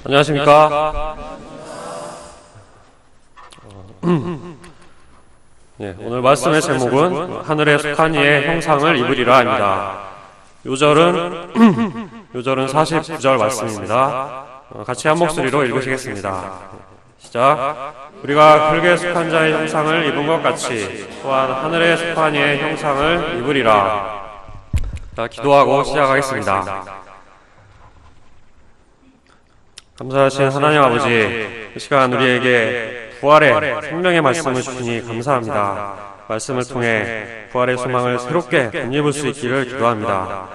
안녕하십니까. 오늘 말씀의 제목은 하늘에 속한 이의 형상을 입으리라 합니다. 요절은 49절 말씀입니다. 같이 한 목소리로 읽으시겠습니다. 시작. 우리가 흙에 속한 자의 형상을 입은 것 같이 또한 하늘에 속한 이의 형상을 입으리라. 자, 기도하고 시작하겠습니다. 감사하신 하나님 아버지, 이 시간 우리에게 부활의 생명의 말씀을 주시니 감사합니다. 말씀을 통해 부활의 소망을 새롭게 덧입을 수 있기를 기도합니다.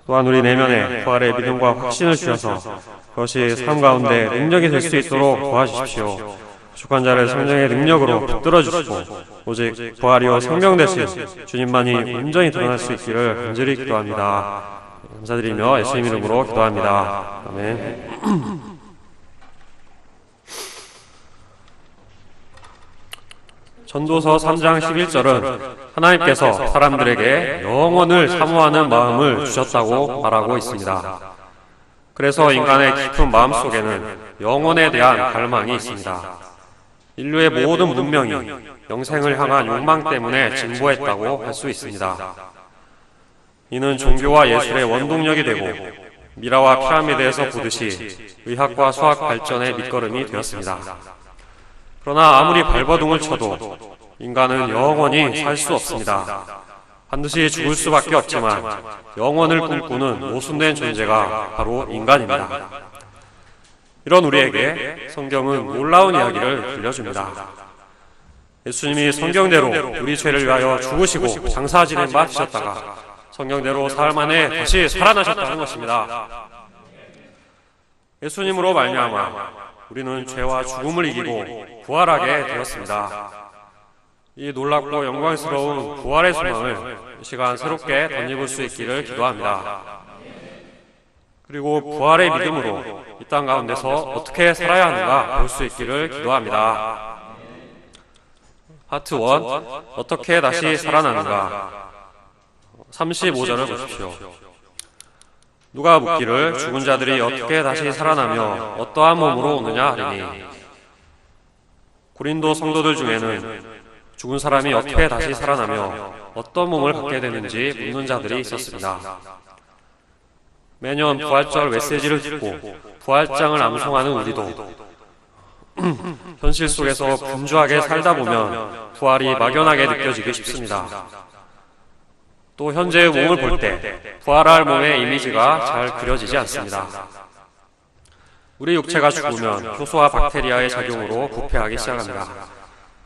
또한 우리 내면에 부활의 믿음과 확신을 주셔서 그것이 삶 가운데 능력이 될 수 있도록 도와주십시오. 부족한 자를 성령의 능력으로 붙들어 주시고 오직 부활이요 생명 되신 주님만이 온전히 드러날 수 있기를 간절히 기도합니다. 감사드리며 예수님 이름으로 기도합니다. 아멘. 전도서 3장 11절은 하나님께서 사람들에게 영원을 사모하는 마음을 주셨다고 말하고 있습니다. 그래서 인간의 깊은 마음속에는 영원에 대한 갈망이 있습니다. 인류의 모든 문명이 영생을 향한 욕망 때문에 진보했다고 할 수 있습니다. 이는 종교와 예술의 원동력이 되고 미라와 피라미드에서 보듯이 의학과 수학 발전의 밑거름이 되었습니다. 그러나 아무리 발버둥을 쳐도 인간은 영원히 살 수 없습니다. 반드시 죽을 수밖에 없지만 영원을 꿈꾸는 모순된 존재가 바로 인간입니다. 이런 우리에게 성경은 놀라운 이야기를 들려줍니다. 예수님이 성경대로 우리 죄를 위하여 죽으시고 장사 지낸 바 되셨다가 성경대로 사흘 만에 다시 살아나셨다는 것입니다. 예수님으로 말미암아 우리는 죄와 죽음을 이기고 부활하게 되었습니다. 이 놀랍고 영광스러운 부활의 소망을 이 시간 새롭게 덧입을 수 있기를 기도합니다. 그리고 부활의 믿음으로 이 땅 가운데서 어떻게 살아야 하는가 볼 수 있기를 기도합니다. 파트 1, 어떻게 다시 살아나는가. 35절을 보십시오. 누가 묻기를 죽은 자들이 어떻게 다시 살아나며 어떠한 몸으로 오느냐 하리니, 고린도 성도들 중에는 죽은 사람이 어떻게 다시 살아나며 어떤 몸을 갖게 되는지 묻는 자들이 있었습니다. 매년 부활절 메시지를 듣고 부활장을 암송하는 우리도 현실 속에서 분주하게 살다 보면 부활이 막연하게 느껴지기 쉽습니다. 또 현재의 몸을 볼 때 부활할 몸의 이미지가 잘 그려지지 않습니다. 우리 육체가 죽으면 효소와 박테리아의 작용으로 부패하기 시작합니다.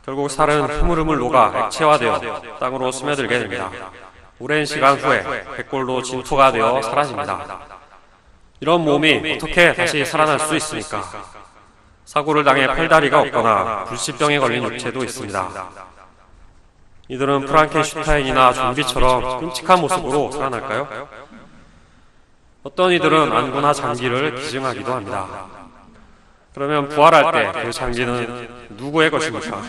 결국 살은 흐물흐물 녹아 액체화되어 땅으로 스며들게 됩니다. 오랜 시간 후에 백골로 진토가 되어 사라집니다. 이런 몸이 어떻게 다시 살아날 수 있습니까? 사고를 당해 팔다리가 없거나 불치병에 걸린 육체도 있습니다. 이들은 프랑켄슈타인이나 좀비처럼 끔찍한 모습으로 살아날까요? 어떤 이들은 안구나 장기를 기증하기도 합니다. 그러면 부활할 때 그 장기는 누구의 것입니까?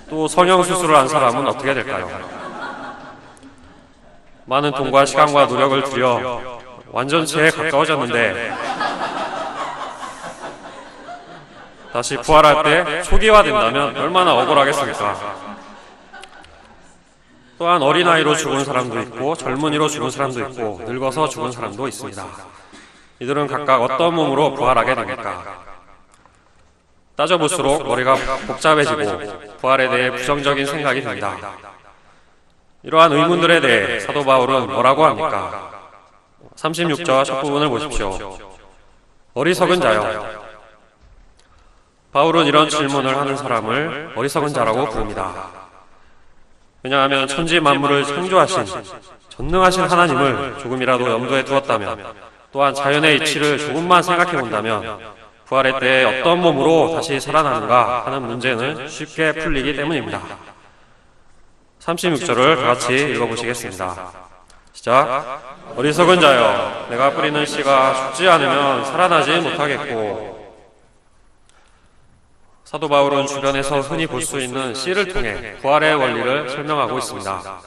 또 성형수술을 한 사람은 어떻게 될까요? 많은 돈과 시간과 노력을 들여 완전체에 가까워졌는데 다시 부활할 때 초기화된다면 얼마나 억울하겠습니까? 또한 어린아이로 죽은 사람도 있고 젊은이로 죽은 사람도 있고 늙어서 죽은 사람도 있습니다. 이들은 각각 어떤 몸으로 부활하게 됩니까? 따져볼수록 머리가 복잡해지고 부활에 대해 부정적인 생각이 듭니다. 이러한 의문들에 대해 사도 바울은 뭐라고 합니까? 36절 첫 부분을 보십시오. 어리석은 자여. 바울은 이런 질문을 하는 사람을 어리석은 자라고 부릅니다. 왜냐하면 천지 만물을 창조하신 전능하신 하나님을 조금이라도 염두에 두었다면, 또한 자연의 이치를 조금만 생각해 본다면 부활의 때에 어떤 몸으로 다시 살아나는가 하는 문제는 쉽게 풀리기 때문입니다. 36절을 같이 읽어보시겠습니다. 시작. 어리석은 자여, 내가 뿌리는 씨가 죽지 않으면 살아나지 못하겠고. 사도 바울은 주변에서 흔히 볼 수 있는 씨를 통해 부활의 원리를 설명하고 있습니다.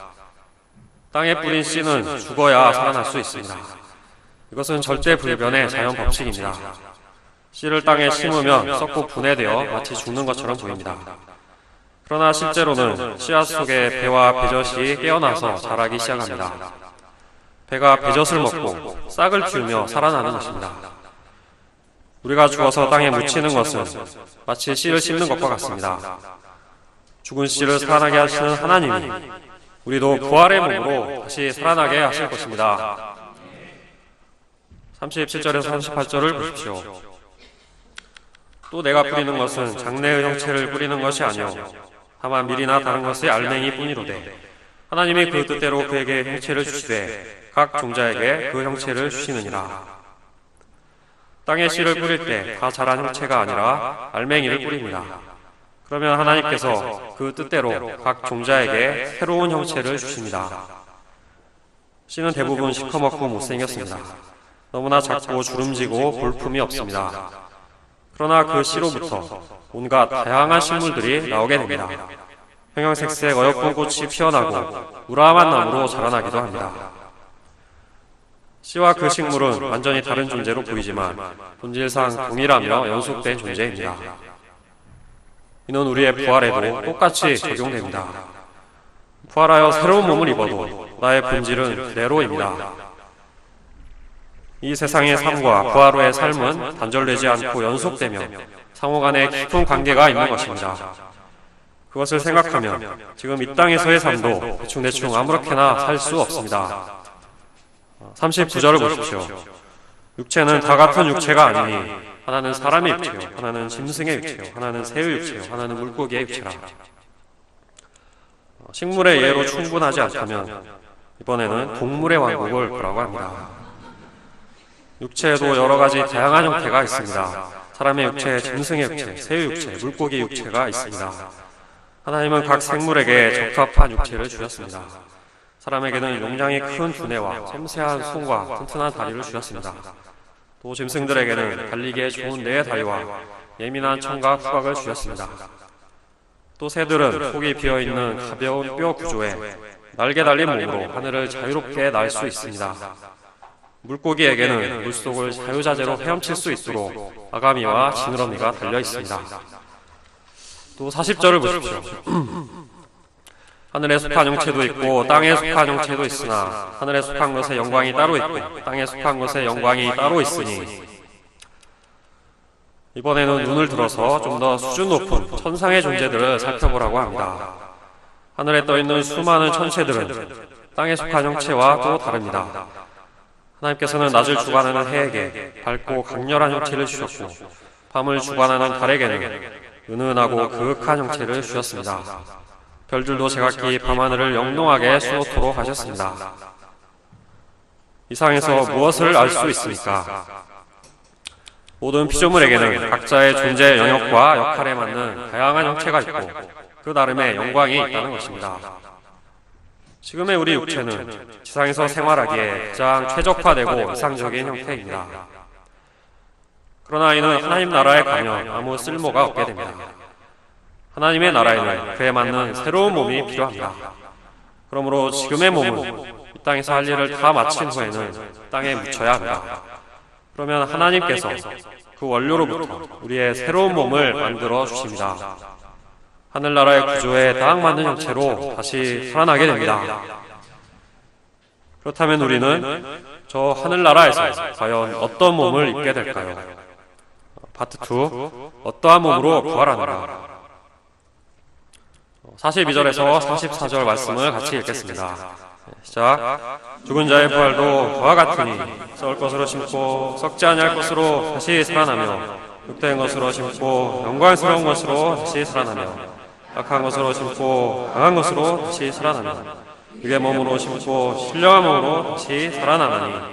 땅에 뿌린 씨는 죽어야 살아날 수 있습니다. 이것은 절대 불변의 자연 법칙입니다. 씨를 땅에 심으면 썩고 분해되어 마치 죽는 것처럼 보입니다. 그러나 실제로는 씨앗 속에 배와 배젖이 깨어나서 자라기 시작합니다. 배가 배젖을 먹고 싹을 틔우며 살아나는 것입니다. 우리가 죽어서 땅에 묻히는 것은 마치 씨를 씹는 것과 같습니다. 죽은 씨를 살아나게 하시는 하나님이 우리도 부활의 몸으로 다시 살아나게 하실 것입니다. 37절에서 38절을 보십시오. 또 내가 뿌리는 것은 장래의 형체를 뿌리는 것이 아니오 다만 밀이나 다른 것의 알맹이 뿐이로되 하나님이 그 뜻대로 그에게 형체를 주시되 각 종자에게 그 형체를 주시느니라. 땅에 씨를 뿌릴 때 다 자란 형체가 아니라 알맹이를 뿌립니다. 그러면 하나님께서 그 뜻대로 각 종자에게 새로운 형체를 주십니다. 씨는 대부분 시커멓고 못생겼습니다. 너무나 작고 주름지고 볼품이 없습니다. 그러나 그 씨로부터 온갖 다양한 식물들이 나오게 됩니다. 형형색색 어여쁜 꽃이 피어나고 우람한 나무로 자라나기도 합니다. 씨와 그 식물은 완전히 다른 존재로 보이지만 본질상 동일하며 연속된 존재입니다. 이는 우리의 부활에도 똑같이 적용됩니다. 부활하여 새로운 몸을 입어도 나의 본질은 그대로입니다. 이 세상의 삶과 부활 후의 삶은 단절되지 않고 연속되며 상호간에 깊은 관계가 있는 것입니다. 그것을 생각하면 지금 이 땅에서의 삶도 대충 아무렇게나 살 수 없습니다. 39절을 보십시오. 육체는 다 같은 육체가 아니니 하나는 사람의 육체요, 하나는 짐승의 육체요, 하나는 새의 육체요, 하나는 물고기의 육체라. 식물의 예로 충분하지 않다면 이번에는 동물의 왕국을 보라고 합니다. 육체에도 여러 가지 다양한 형태가 있습니다. 사람의 육체, 짐승의 육체, 새의 육체, 물고기의 육체가 있습니다. 하나님은 각 생물에게 적합한 육체를 주셨습니다. 사람에게는 용량이 큰 두뇌와 섬세한 손과 튼튼한 다리를 주셨습니다. 또 짐승들에게는 달리기에 좋은 네 다리와 예민한 청과 후각을 주셨습니다. 또 새들은 속이 비어있는 가벼운 뼈 구조에 날개 달린 몸으로 하늘을 자유롭게 날 수 있습니다. 물고기에게는 물속을 자유자재로 헤엄칠 수 있도록 아가미와 지느러미가 달려 있습니다. 또 40절을 보십시오. 하늘에 속한 형체도 있고 땅에 속한 형체도 있으나 하늘에 속한 것의 영광이 따로 있고 땅에 속한 것의 영광이 따로 있으니 이번에는 눈을 들어서 좀 더 수준 높은 천상의 존재들을 살펴보라고 합니다. 하늘에 떠있는 수많은 천체들은 땅에 속한 형체와 또 다릅니다. 하나님께서는 낮을 주관하는 해에게 밝고 강렬한 형체를 주셨고 밤을 주관하는 달에게는 은은하고 그윽한 형체를 주셨습니다. 별들도 제각기 밤하늘을 영롱하게 수놓도록 하셨습니다. 이상에서 무엇을 알 수 있습니까? 모든 피조물에게는 각자의 존재 영역과 역할에 맞는 다양한 형체가 있고 그 나름의 영광이 있다는 것입니다. 지금의 우리 육체는 지상에서 생활하기에 가장 최적화되고 이상적인 형태입니다. 그러나 이는 하나님 나라에 가면 아무 쓸모가 없게 됩니다. 하나님의 나라에는 그에 맞는 새로운 몸이 필요합니다. 그러므로 지금의 몸은 이 땅에서 할 일을 다 마친 후에는 땅에 묻혀야 합니다. 그러면 하나님께서 그 원료로부터 우리의 새로운 몸을 만들어 주십니다. 하늘나라의 구조에 딱 맞는 형체로 다시 살아나게 됩니다. 그렇다면 우리는 저 하늘나라에서 과연 어떤 몸을 입게 될까요? 파트 2, 어떠한 몸으로 부활하는가? 42절에서 44절 말씀을 같이 읽겠습니다. 시작. 죽은 자의 부활도 그와 같으니 썩을 것으로 심고 썩지 아니할 것으로 다시 살아나며 흑된 것으로 심고 영광스러운 것으로 다시 살아나며 약한 것으로 심고 강한 것으로 다시 살아나며 육의 몸으로 심고 신령한 몸으로 다시 살아나나니.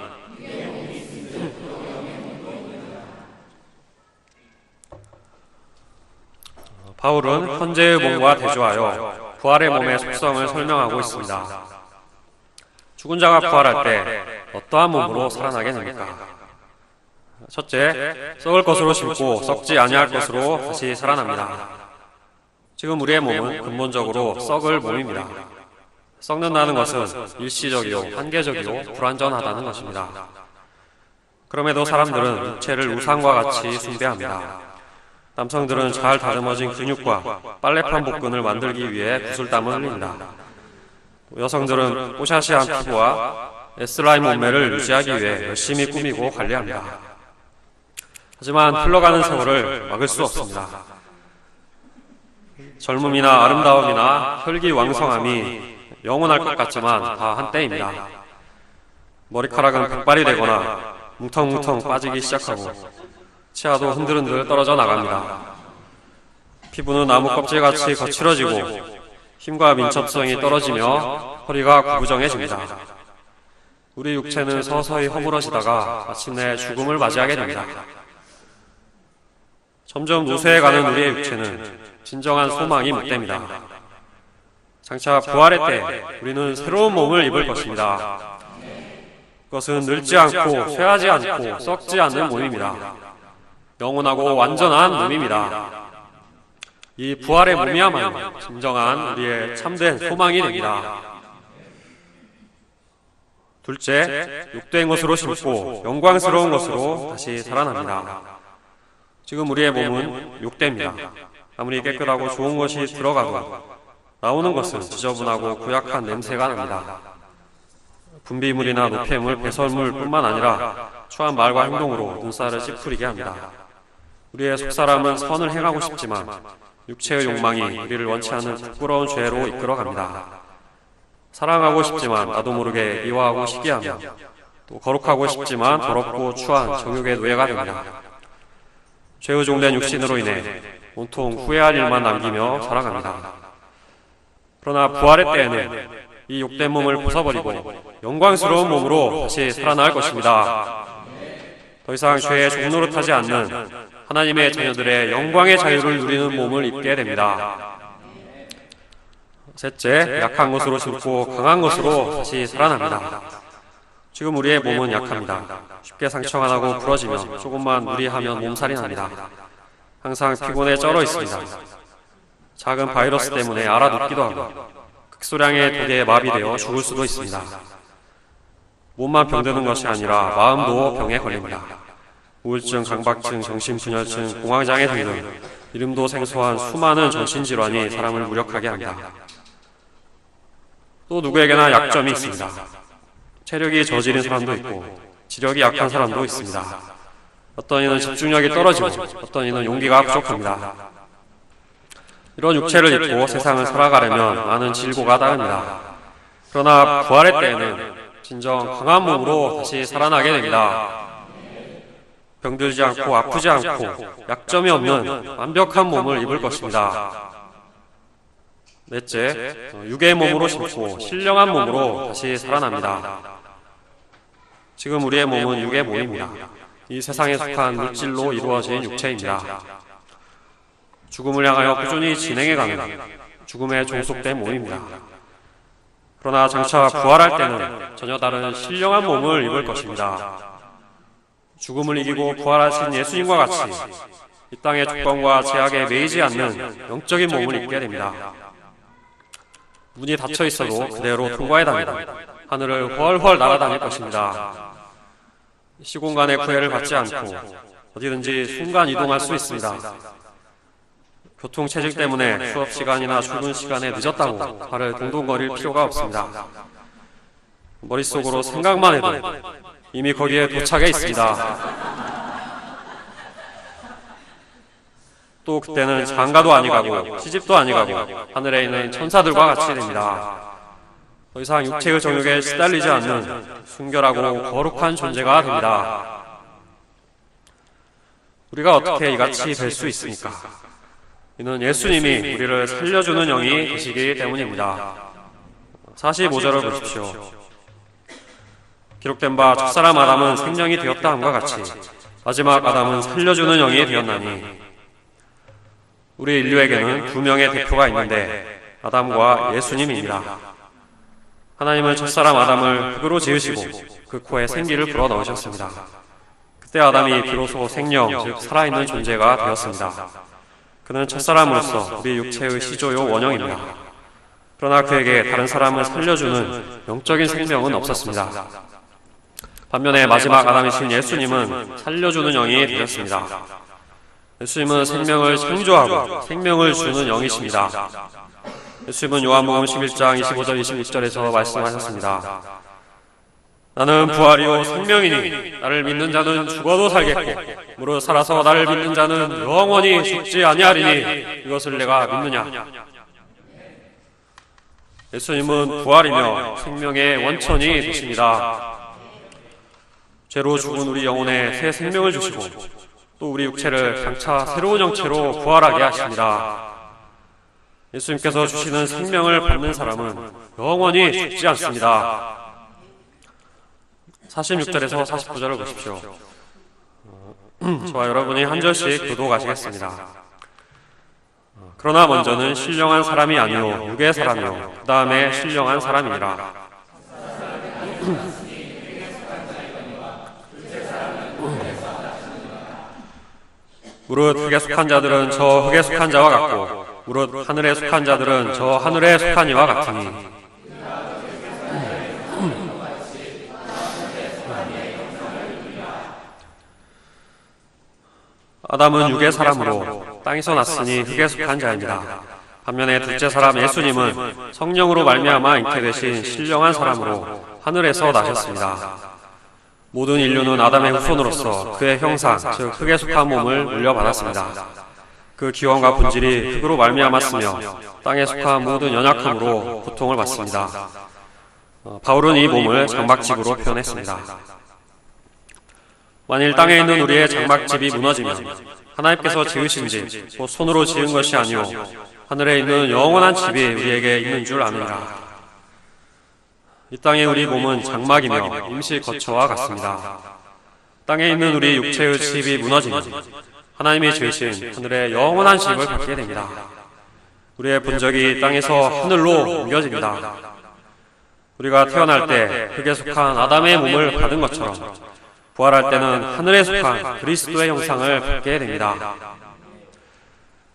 바울은 현재의 몸과 대조하여 부활의 몸의 속성을 설명하고 있습니다. 죽은 자가 부활할 때 어떠한 몸으로 살아나게 됩니까? 첫째, 썩을 것으로 심고 썩지 아니할 것으로 다시 살아납니다. 지금 우리의 몸은 근본적으로 썩을 몸입니다. 썩는다는 것은 일시적이요, 한계적이요, 불완전하다는 것입니다. 그럼에도 사람들은 육체를 우상과 같이 숭배합니다. 남성들은 잘 다듬어진 근육과 빨래판 복근을 만들기 위해 구슬땀을 흘립니다. 여성들은 뽀샤시한 피부와 S라인 몸매를 유지하기 위해 열심히 꾸미고 관리합니다. 하지만 흘러가는 세월을 막을 수 없습니다. 젊음이나 아름다움이나 혈기왕성함이 영원할 것 같지만 다 한때입니다. 머리카락은 백발이 되거나 뭉텅뭉텅 빠지기 시작하고 치아도 흔들흔들 떨어져 나갑니다. 피부는 나무 껍질같이 거칠어지고 힘과 민첩성이 떨어지며 허리가 구부정해집니다. 우리 육체는 서서히 허물어지다가 마침내 죽음을 맞이하게 됩니다. 점점 노쇠해가는 우리의 육체는 진정한 소망이 못됩니다. 장차 부활의 때 우리는 새로운 몸을 입을 것입니다. 그것은 늙지 않고 쇠하지 않고 썩지 않는 몸입니다. 영원하고 완전한 몸입니다. 이 부활의 몸이야말로 진정한 우리의 참된 소망이 됩니다. 둘째, 육된 것으로 심고 영광스러운 것으로 다시 살아납니다. 지금 우리의 몸은 육대입니다. 아무리 깨끗하고 좋은 것이 들어가도 나오는 것은 지저분하고 고약한 냄새가 납니다. 분비물이나 노폐물, 배설물 뿐만 아니라 추한 말과 행동으로 눈살을 찌푸리게 합니다. 우리의 속사람은 선을 행하고 싶지만 육체의 욕망이 우리를 원치 않는 부끄러운 죄로 이끌어갑니다. 사랑하고 싶지만 나도 모르게 미워하고 시기하며 또 거룩하고 싶지만 더럽고 추한 정욕의 노예가 됩니다. 죄의종된 육신으로 인해 온통 후회할 일만 남기며 살아갑니다. 그러나 부활의 때에는 이 욕된 몸을 벗어버리고 영광스러운 몸으로 다시 살아날 것입니다. 더 이상 죄의 종노릇하지 않는 하나님의 자녀들의 영광의 자유를 누리는 몸을 입게 됩니다. 셋째, 약한 것으로 심고 강한 것으로 다시 살아납니다. 지금 우리의 몸은 약합니다. 쉽게 상처가 나고 부러지며 조금만 무리하면 몸살이 납니다. 항상 피곤에 쩔어 있습니다. 작은 바이러스 때문에 알아눕기도 하고 극소량의 독에 마비되어 죽을 수도 있습니다. 몸만 병드는 것이 아니라 마음도 병에 걸립니다. 우울증, 강박증, 정신분열증, 공황장애 등등 이름도 생소한 수많은 정신질환이 사람을 무력하게 합니다. 또 누구에게나 약점이 있습니다. 체력이 저지른 사람도 있고 지력이 약한 사람도 있습니다. 어떤 이는 집중력이 떨어지고 어떤 이는 용기가 부족합니다. 이런 육체를 입고 세상을 살아가려면 많은 질고가 따릅니다. 그러나 부활의 때에는 진정 강한 몸으로 다시 살아나게 됩니다. 병들지 않고 아프지 않고 약점이 없는 완벽한 몸을 입을 것입니다. 넷째, 육의 몸으로 심고 신령한 몸으로 다시 살아납니다. 지금 우리의 몸은 육의 몸입니다. 이 세상에 속한 물질로 이루어진 육체입니다. 죽음을 향하여 꾸준히 진행해가는 죽음에 종속된 몸입니다. 그러나 장차 부활할 때는 전혀 다른 신령한 몸을 입을 것입니다. 죽음을 이기고 부활하신 예수님과 같이 이 땅의 조건과 제약에 매이지 않는 영적인 몸을 입게 됩니다. 문이 닫혀 있어도 그대로 통과해 다니다 하늘을 훨훨 날아다닐 것입니다. 시공간의 구애를 받지 않고 어디든지 순간 이동할 수 있습니다. 교통체증 때문에 수업 시간이나 출근 시간에 늦었다고 발을 동동거릴 필요가 없습니다. 머릿속으로 생각만 해도 이미 거기에 도착해 있습니다. 또 그때는 장가도 아니가고 시집도 아니가고 하늘에 있는 천사들과 같이 됩니다. 더 이상 육체의 정욕에 시달리지 않는 순결하고 거룩한 존재가 됩니다. 우리가 어떻게 이같이 될 수 있습니까? 이는 예수님이 우리를 살려주는 영이 계시기 때문입니다. 45절을 보십시오. 기록된 바 첫사람 아담은 생명이 되었다 함과 같이 마지막 아담은 살려주는 영이 되었나니 우리 인류에게는 두 명의 대표가 있는데 아담과 예수님입니다. 하나님은 첫사람 아담을 흙으로 지으시고 그 코에 생기를 불어넣으셨습니다. 그때 아담이 비로소 생명, 즉 살아있는 존재가 되었습니다. 그는 첫사람으로서 우리 육체의 시조요 원형입니다. 그러나 그에게 다른 사람을 살려주는 영적인 생명은 없었습니다. 반면에 마지막 아담이신 예수님은 살려주는 영이 되셨습니다. 예수님은 생명을 창조하고 생명을 주는 영이십니다. 예수님은 요한복음 11장 25절 26절에서 말씀하셨습니다. 나는 부활이요 생명이니 나를 믿는 자는 죽어도 살겠고 무릇 살아서 나를 믿는 자는 영원히 죽지 아니하리니 이것을 내가 믿느냐. 예수님은 부활이며 생명의 원천이 되십니다. 죄로 죽은 우리 영혼에 새 생명을 주시고 또 우리 육체를 장차 새로운 형체로 부활하게 하십니다. 예수님께서 주시는 생명을 받는 사람은 영원히 죽지 않습니다. 46절에서 49절을 보십시오. 저와 여러분이 한 절씩 교독하시겠습니다. 그러나 먼저는 신령한 사람이 아니요 육의 사람이요 그 다음에 신령한 사람이니라. 무릇 흙에 속한 자들은 저 흙에 속한 자와 같고 무릇 하늘에 속한 자들은 저 하늘에 속한 이와 같으니 아담은 육의 사람으로 땅에서 났으니 흙에 속한 자입니다. 반면에 둘째 사람 예수님은 성령으로 말미암아 잉태되신 신령한 사람으로 하늘에서 나셨습니다. 모든 인류는 아담의 후손으로서 그의 형상, 즉 흙에 속한 몸을 물려받았습니다. 그 기원과 본질이 흙으로 말미암았으며 땅에 속한 모든 연약함으로 고통을 받습니다. 바울은 이 몸을 장막집으로 표현했습니다. 만일 땅에 있는 우리의 장막집이 무너지면 하나님께서 지으신 집, 곧 손으로 지은 것이 아니오 하늘에 있는 영원한 집이 우리에게 있는 줄 아느니라. 이 땅의 우리 몸은 장막이며 임시 거처와 같습니다. 땅에 있는 우리 육체의 집이 무너지면 하나님이 지으신 하늘의 영원한 집을 갖게 됩니다. 우리의 본적이 땅에서 하늘로 옮겨집니다. 우리가 태어날 때 흙에 속한 아담의 몸을 받은 것처럼 부활할 때는 하늘에 속한 그리스도의 형상을 받게 됩니다.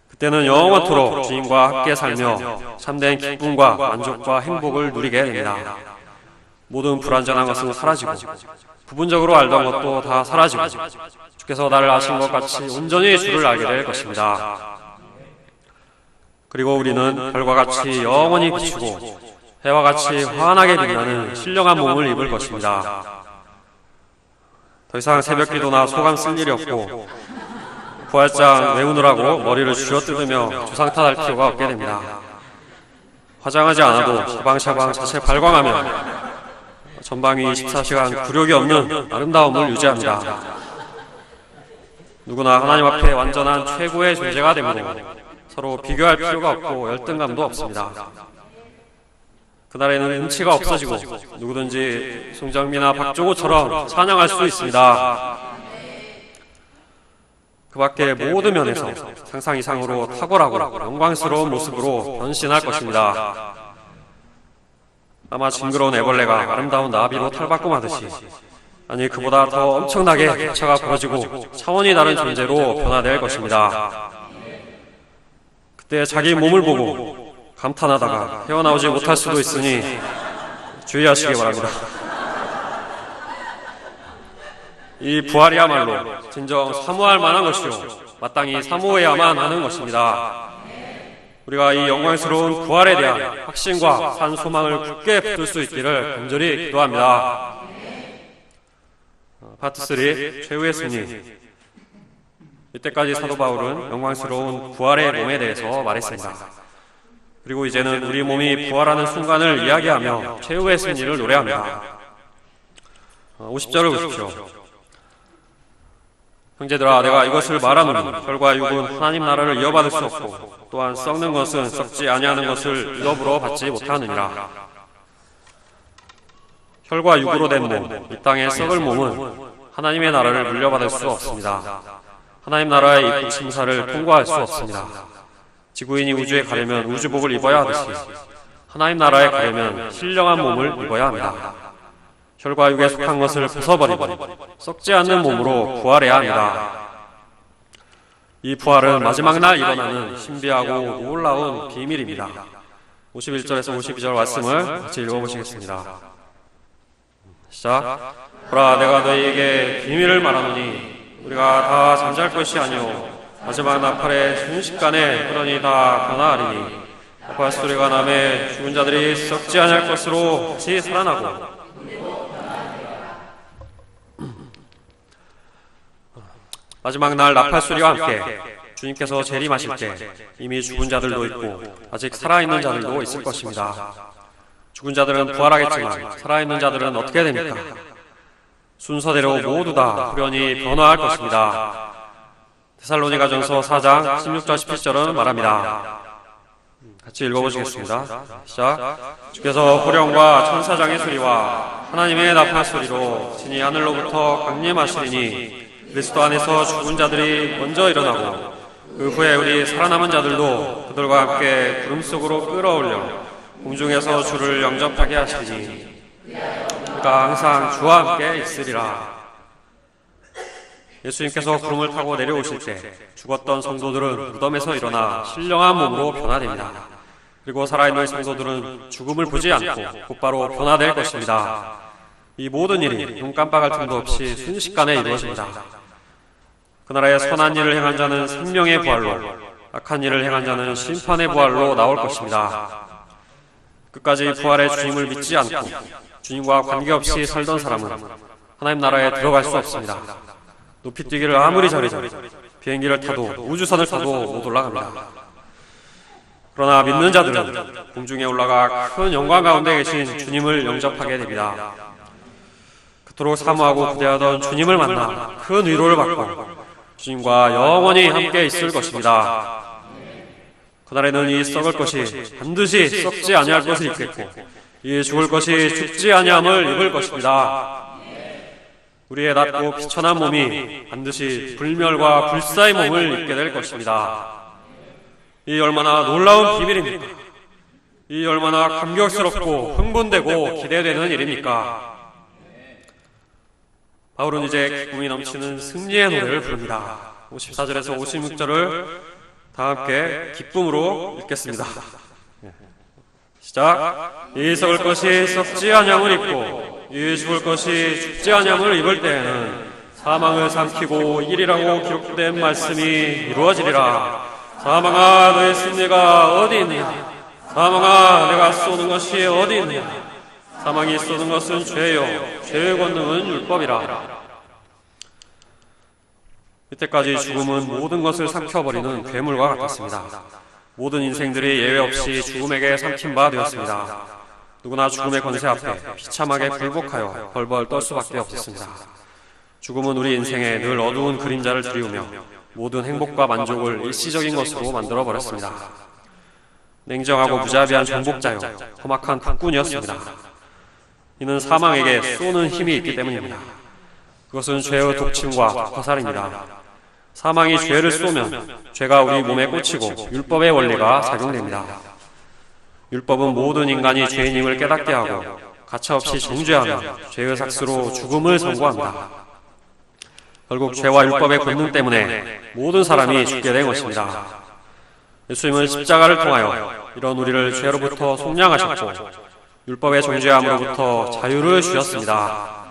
그때는 영원토록 주님과 함께 살며 참된 기쁨과 만족과 행복을 누리게 됩니다. 모든 불완전한 것은 사라지고 부분적으로 알던 것도 다 사라지고 주께서 나를 아신 것 같이 온전히 주를 알게 될 것입니다. 그리고 우리는 별과 같이 영원히 비추고 해와 같이 환하게 빛나는 신령한 몸을 입을 것입니다. 더 이상 새벽 기도나 소감 쓸 일이 없고 부활장 외우느라고 머리를 쥐어뜯으며 조상 탓할 필요가 없게 됩니다. 화장하지 않아도 샤방샤방 자체 발광하며 전방위 24시간 굴욕이 없는 아름다움을 유지합니다. 누구나 하나님 앞에 완전한 최고의 존재가 되므로 서로 비교할 필요가 없고 열등감도 없습니다. 그날에는 음치가 없어지고 누구든지 송정미나 박종호처럼 찬양할 수 있습니다. 그 밖에 모든 면에서 상상 이상으로 탁월하고 영광스러운 모습으로 변신할 것입니다. 아마 징그러운 애벌레가 아름다운 나비로 탈바꿈하듯이, 아니 그보다 더 엄청나게 격차가 벌어지고 차원이 다른 존재로 변화될 것입니다. 그때 자기 몸을 보고 감탄하다가 헤어나오지 못할 수도 있으니 주의하시기 바랍니다. 이 부활이야말로 진정 사모할 만한 것이요 마땅히 사모해야만 하는 것입니다. 우리가 이 영광스러운 부활에 대한 확신과 산 소망을 굳게 붙들 수 있기를 간절히 기도합니다. 파트 3 최후의 승리. 이때까지 사도 바울은 영광스러운 부활의 몸에 대해서 말했습니다. 그리고 이제는 우리 몸이 부활하는 순간을 이야기하며 최후의 승리를 노래합니다. 50절을 보십시오. 형제들아, 내가 이것을 말하노니 혈과 육은 하나님 나라를 이어받을 수 없고 또한 썩는 것은 썩지 아니하는 것을 유업으로 받지 못하느니라. 혈과 육으로 된 몸, 이 땅의 썩을 몸은 하나님의 나라를 물려받을 수 없습니다. 하나님 나라의 입국 심사를 통과할 수 없습니다. 지구인이 우주에 가려면 우주복을 입어야 하듯이 하나님 나라에 가려면 신령한 몸을 입어야 합니다. 혈과 육에 속한 것을 벗어버리고 썩지 않는 몸으로 부활해야 합니다. 이 부활은 마지막 날 일어나는 신비하고 놀라운 비밀입니다. 51절에서 52절 말씀을 같이 읽어보시겠습니다. 시작. 보라, 내가 너희에게 비밀을 말하노니 우리가 다 잠잘 것이 아니오 마지막 나팔의 순식간에 그러니 다 변화하리니 나팔 소리가 나매 죽은 자들이 썩지 아니할 것으로 다시 살아나고 마지막 날 나팔 소리와 함께 주님께서 재림하실 때 이미 죽은 자들도 있고 아직 살아있는 자들도 있을 것입니다. 죽은 자들은 부활하겠지만 살아있는 자들은 어떻게 됩니까? 순서대로 모두 다 후련히 변화할 것입니다. 데살로니가전서 4장 16절 17절은 말합니다. 같이 읽어보시겠습니다. 시작. 주께서 호령과 천사장의 소리와 하나님의 나팔 소리로 진이 하늘로부터 강림하시리니 그리스도 안에서 죽은 자들이 먼저 일어나고 그 후에 우리 살아남은 자들도 그들과 함께 구름 속으로 끌어올려 공중에서 주를 영접하게 하시리니 우리가 항상 주와 함께 있으리라. 예수님께서 구름을 타고 내려오실 때 죽었던 성도들은 무덤에서 일어나 신령한 몸으로 변화됩니다. 그리고 살아있는 성도들은 죽음을 보지 않고 곧바로 변화될 것입니다. 이 모든 일이 눈 깜빡할 틈도 없이 순식간에 이루어집니다. 그나라에 선한 일을 행한 자는 생명의 부활로, 악한 일을 행한 자는 심판의 부활로 나올 것입니다. 끝까지 부활의 주님을 믿지 않고 주님과 관계없이 살던 사람은 하나님 나라에 들어갈 수 없습니다. 높이 뛰기를 아무리 잘해도 비행기를 타도 우주선을 타도 못 올라갑니다. 그러나 믿는 자들은 공중에 올라가 큰 영광 가운데 계신 주님을 영접하게 됩니다. 그토록 사모하고 기대하던 주님을 만나 큰 위로를 받고 주님과 영원히 함께 있을 것입니다. 그날에는 이 썩을 것이 반드시 썩지 아니할 것을 입겠고 이 죽을 것이 죽지 아니함을 입을 것입니다. 우리의 낮고 비천한 몸이 반드시 불멸과 불사의 몸을 입게 될 것입니다. 이 얼마나 놀라운 비밀입니까? 이 얼마나 감격스럽고 흥분되고 기대되는 일입니까? 바울은 이제 기쁨이 넘치는 승리의 노래를 부릅니다. 54절에서 56절을 다 함께 기쁨으로 읽겠습니다. 시작. 이 썩을 것이 썩지 아니함을 입고 이 죽을 것이 죽지 아니함을 입을 때에는 사망을 삼키고 일이라고 기록된 말씀이 이루어지리라. 사망아, 너의 승리가 어디 있느냐? 사망아, 내가 쏘는 것이 어디 있느냐? 사망이 쏘는 것은 죄요, 죄의 권능은 율법이라. 이때까지 죽음은 모든 것을 삼켜버리는 괴물과 같았습니다. 모든 인생들이 예외 없이 죽음에게 삼킨 바 되었습니다. 누구나 죽음의 권세 앞에 비참하게 굴복하여 벌벌 떨 수밖에 없었습니다. 죽음은 우리 인생에 늘 어두운 그림자를 드리우며 모든 행복과 만족을 일시적인 것으로 만들어버렸습니다. 냉정하고 무자비한 정복자요, 험악한 폭군이었습니다. 이는 사망에게 쏘는 힘이 있기 때문입니다. 그것은 죄의 독침과 화살입니다. 사망이 죄를 쏘면 죄가 우리 몸에 꽂히고 율법의 원리가 작용됩니다. 율법은 모든 인간이 죄인임을 깨닫게 하고 가차없이 정죄하며 죄의 삭스로 죽음을 선고합니다. 결국 죄와 율법의 권능 때문에 모든 사람이 죽게 된 것입니다. 예수님은 십자가를 통하여 이런 우리를 죄로부터 속량하셨고 율법의 정죄함으로부터 자유를 주셨습니다.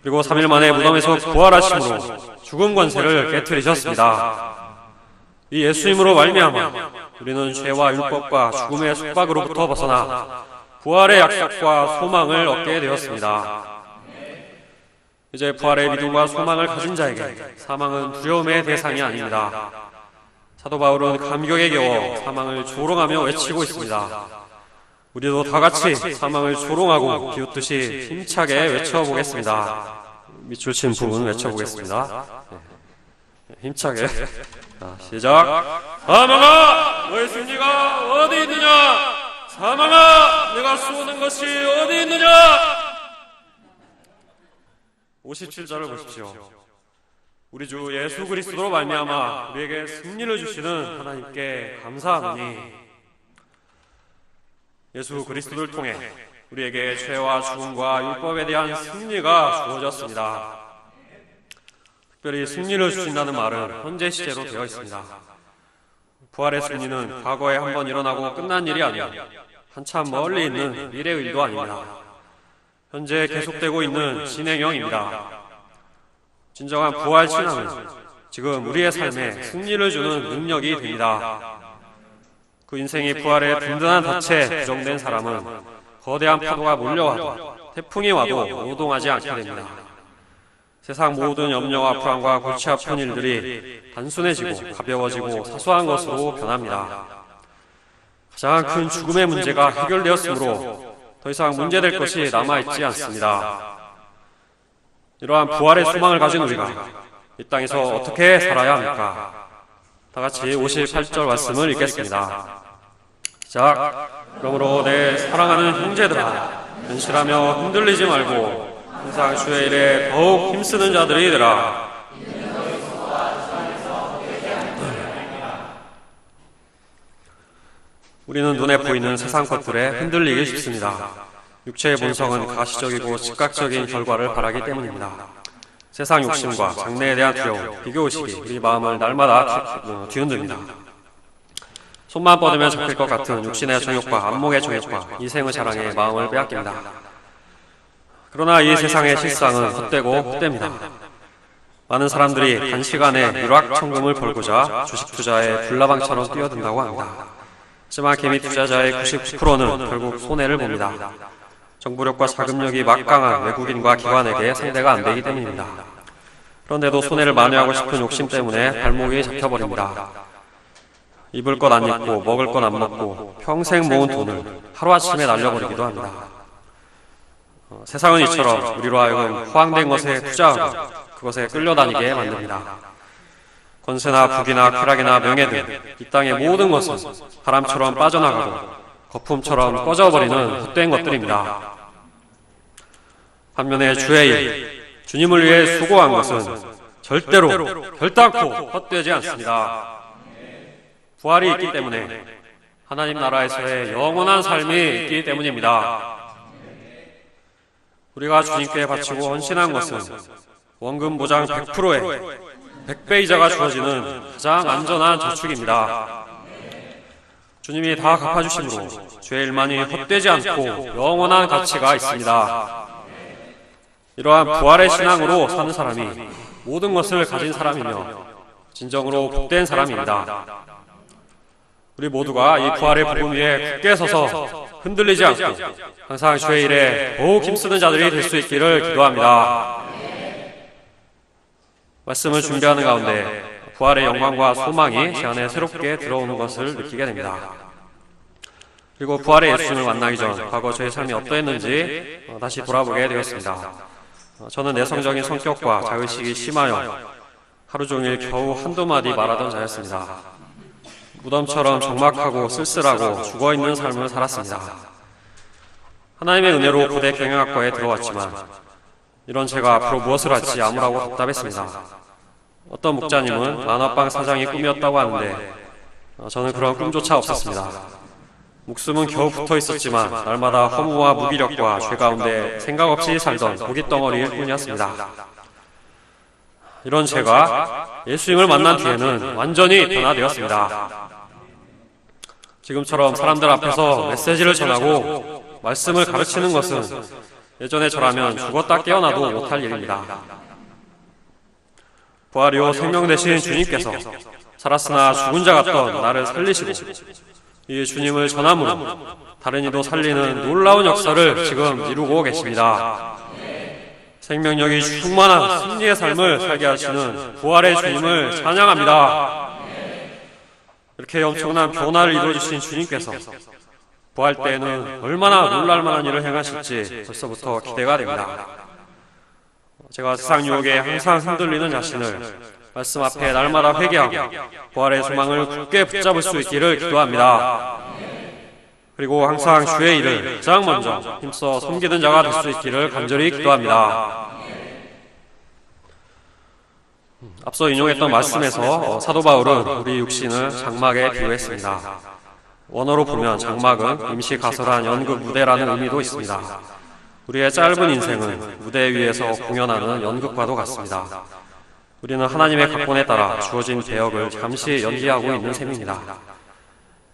그리고 3일 만에 무덤에서 부활하심으로 죽음 권세를 깨트리셨습니다. 이 예수님으로 말미암아 우리는 죄와 율법과 죽음의 속박으로부터 벗어나 부활의 약속과 소망을 얻게 되었습니다. 이제 부활의 믿음과 소망을 가진 자에게 사망은 두려움의 대상이 아닙니다. 사도 바울은 감격에 겨워 사망을 조롱하며 외치고 있습니다. 우리도 다 같이 사망을 조롱하고 비웃듯이 힘차게 외쳐보겠습니다. 밑줄 친 부분 외쳐보겠습니다. 힘차게. 자, 시작. 사망아, 너의 승리가 어디 있느냐? 사망아, 내가 쏘는 것이 어디 있느냐? 57절을 보십시오. 우리 주 예수 그리스도로 말미암아 우리에게 승리를 주시는 하나님께 감사하노니 예수 그리스도를 통해 우리에게 죄와 죽음과 율법에 대한 승리가 주어졌습니다. 특별히 승리를 주신다는 말은 현재 시제로 되어 있습니다. 부활의 승리는 과거에 한번 일어나고 끝난 일이 아니라 한참 멀리 있는 미래의 일도 아닙니다. 현재 계속되고 있는 진행형입니다. 진정한 부활 신앙은 지금 우리의 삶에 승리를 주는 능력이 됩니다. 그 인생이 부활의 든든한 덫에 부정된 사람은 거대한 파도가 몰려와도 태풍이 와도 노동하지 않게 됩니다. 세상 모든 염려와 불안과 골치 아픈 일들이 단순해지고 가벼워지고 사소한 것으로 변합니다. 가장 큰 죽음의 문제가 해결되었으므로 더 이상 문제될 것이 남아있지 않습니다. 이러한 부활의 소망을 가진 우리가 이 땅에서 어떻게 살아야 합니까? 다같이 58절 말씀을 읽겠습니다. 시작. 그러므로 내 사랑하는 형제들아, 근실하며 흔들리지 말고 항상 주의 일에 더욱 힘쓰는 자들이 되라. 우리는 눈에 보이는 세상 것들에 흔들리기 쉽습니다. 육체의 본성은 가시적이고 즉각적인 결과를 바라기 때문입니다. 세상 욕심과 장래에 대한 두려움, 비교의식이 우리 마음을 날마다 뒤흔듭니다. 손만 뻗으면 잡힐 것 같은 육신의 정욕과 안목의 정욕과 이생의 자랑에 마음을 빼앗깁니다. 그러나 이 세상의 실상은 헛되고 헛됩니다. 많은 사람들이 단시간에 일확천금을 벌고자 주식 투자에 불나방처럼 뛰어든다고 합니다. 하지만 개미 투자자의 99%는 결국 손해를 봅니다. 정부력과 자금력이 막강한 외국인과 기관에게 상대가 안 되기 때문입니다. 그런데도 손해를 만회하고 싶은 욕심 때문에 발목이 잡혀버립니다. 입을 것 안 입고 먹을 것 안 먹고 평생 모은 돈을 하루아침에 날려버리기도 합니다. 세상은 이처럼 우리로 하여금 허황된 것에 투자하고 그것에 끌려다니게 만듭니다. 권세나 부귀나 쾌락이나 명예 등 이 땅의 모든 것은 바람처럼 빠져나가고 거품처럼 꺼져버리는 헛된 것들입니다. 반면에 주의 일, 주님을 위해 수고한 것은 절대로 결단코 헛되지 않습니다. 부활이 있기 때문에 하나님 나라에서의 영원한 삶이 있기 때문입니다. 우리가 주님께 바치고 헌신한 것은 원금 보장 100%의 100배 이자가 주어지는 가장 안전한 저축입니다. 주님이 다 갚아주심으로 죄의 일만이 헛되지 않고 영원한 가치가 있습니다. 이러한 부활의 신앙으로 사는 사람이 모든 것을 가진 사람이며 진정으로 복된 사람입니다. 우리 모두가 이 부활의 복음 위에 굳게 서서 흔들리지 않고 항상 주의 일에 더욱 힘쓰는 자들이 될 수 있기를 기도합니다. 말씀을 준비하는 가운데 부활의 영광과 소망이 제 안에 새롭게 들어오는 것을 느끼게 됩니다. 그리고 부활의 예수님을 만나기 전 과거 저의 삶이 어떠했는지 다시 돌아보게 되었습니다. 저는 내성적인 성격과 자의식이 심하여 하루 종일 겨우 한두 마디 말하던 자였습니다. 무덤처럼 적막하고 쓸쓸하고 죽어있는 삶을 살았습니다. 하나님의 은혜로 고대 경영학과에 들어왔지만 이런 제가 앞으로 무엇을 할지 아무라고 답답했습니다. 어떤 목자님은 만화방 사장이 꿈이었다고 하는데 저는 그런 꿈조차 없었습니다. 목숨은 겨우 붙어 있었지만 날마다 허무와 무기력과 죄 가운데 생각 없이 살던 고깃덩어리일 뿐이었습니다. 이런 제가 예수님을 만난 뒤에는 완전히 변화되었습니다. 지금처럼 사람들 앞에서 메시지를 전하고 말씀을 가르치는 것은 예전에 저라면 죽었다 깨어나도 못할 일입니다. 부활이요 생명 되신 주님께서 살았으나 죽은 자 같던 나를 살리시고 이 주님을 전함으로 다른 이도 살리는 놀라운 역사를 지금 이루고 계십니다. 생명력이 충만한 승리의 삶을 살게 하시는 부활의 주님을 찬양합니다. 이렇게 엄청난 변화를 이루어주신 주님께서 부활 때에는 얼마나 놀랄 만한 일을 행하실지 벌써부터 기대가 됩니다. 제가 세상 유혹에 항상 흔들리는 자신을 말씀 앞에 날마다 회개하고 부활의 소망을 굳게 붙잡을 수 있기를 기도합니다. 그리고 항상 주의 일을 가장 먼저 힘써 섬기는 자가 될 수 있기를 간절히 기도합니다. 앞서 인용했던 말씀에서 사도 바울은 우리 육신을 장막에 비유했습니다. 원어로 보면 장막은 임시 가설한 연극 무대라는 의미도 있습니다. 우리의 짧은 인생은 무대 위에서 공연하는 연극과도 같습니다. 우리는 하나님의 각본에 따라 주어진 개혁을 잠시 연기하고 있는 셈입니다.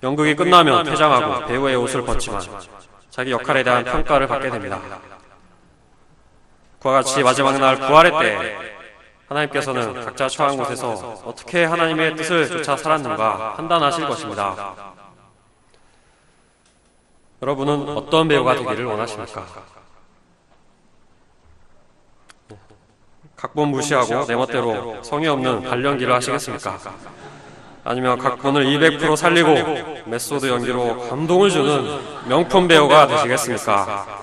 연극이 끝나면 퇴장하고 배우의 옷을 벗지만 자기 역할에 대한 평가를 받게 됩니다. 그와 같이 마지막 날 부활의 때 하나님께서는 각자 처한 곳에서 어떻게 하나님의 뜻을 쫓아 살았는가 판단하실 것입니다. 여러분은 어떤 배우가 되기를 원하십니까? 각본 무시하고 내 멋대로 성의 없는 발연기를 하시겠습니까? 아니면 각본을 200% 살리고 메소드 연기로 감동을 주는 명품 배우가 되시겠습니까?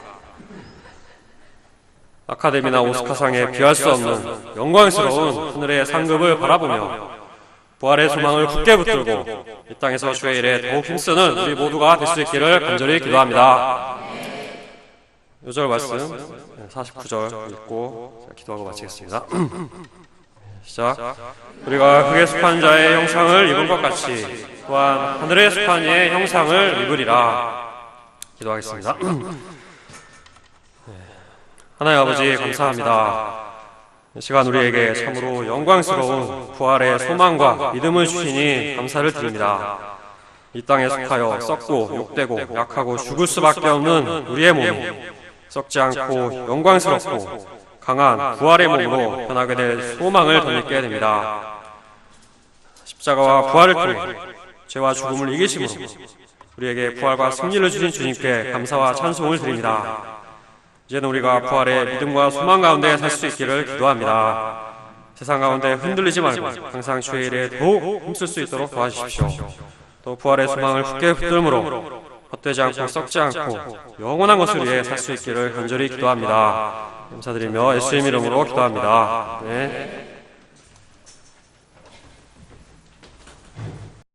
아카데미나 오스카상에 비할 수 없는 영광스러운 하늘의 상급을 바라보며 부활의 소망을 굳게 붙들고 이 땅에서 주의 일에 더욱 힘쓰는 우리 모두가 될 수 있기를 간절히 기도합니다. 요절 말씀 49절 읽고 기도하고 마치겠습니다. 시작. 우리가 흙에 속한 자의 형상을 입은 것 같이 또한 하늘에 속한 이의 형상을 입으리라. 기도하겠습니다. 하나님 아버지 감사합니다. 이 시간 우리에게 참으로 영광스러운 부활의 소망과 믿음을 주시니 감사를 드립니다. 이 땅에 속하여 썩고 욕되고 약하고 죽을 수밖에 없는 우리의 몸이 썩지 않고 영광스럽고 강한 부활의 몸으로 변하게 될 소망을 덧입게 됩니다. 십자가와 부활을 통해 죄와 죽음을 이기심으로 우리에게 부활과 승리를 주신 주님께 감사와 찬송을 드립니다. 이제는 우리가 부활의 믿음과 소망 가운데 살 수 있기를 기도합니다. 세상 가운데 흔들리지 말고 항상 주의 일에 더욱 힘쓸 수 있도록 도와주십시오. 또 부활의 소망을 굳게 붙들므로 헛되지 않고 썩지 않고 영원한 것을 위해 살 수 있기를 간절히 기도합니다. 감사드리며 예수님 이름으로 기도합니다. 네.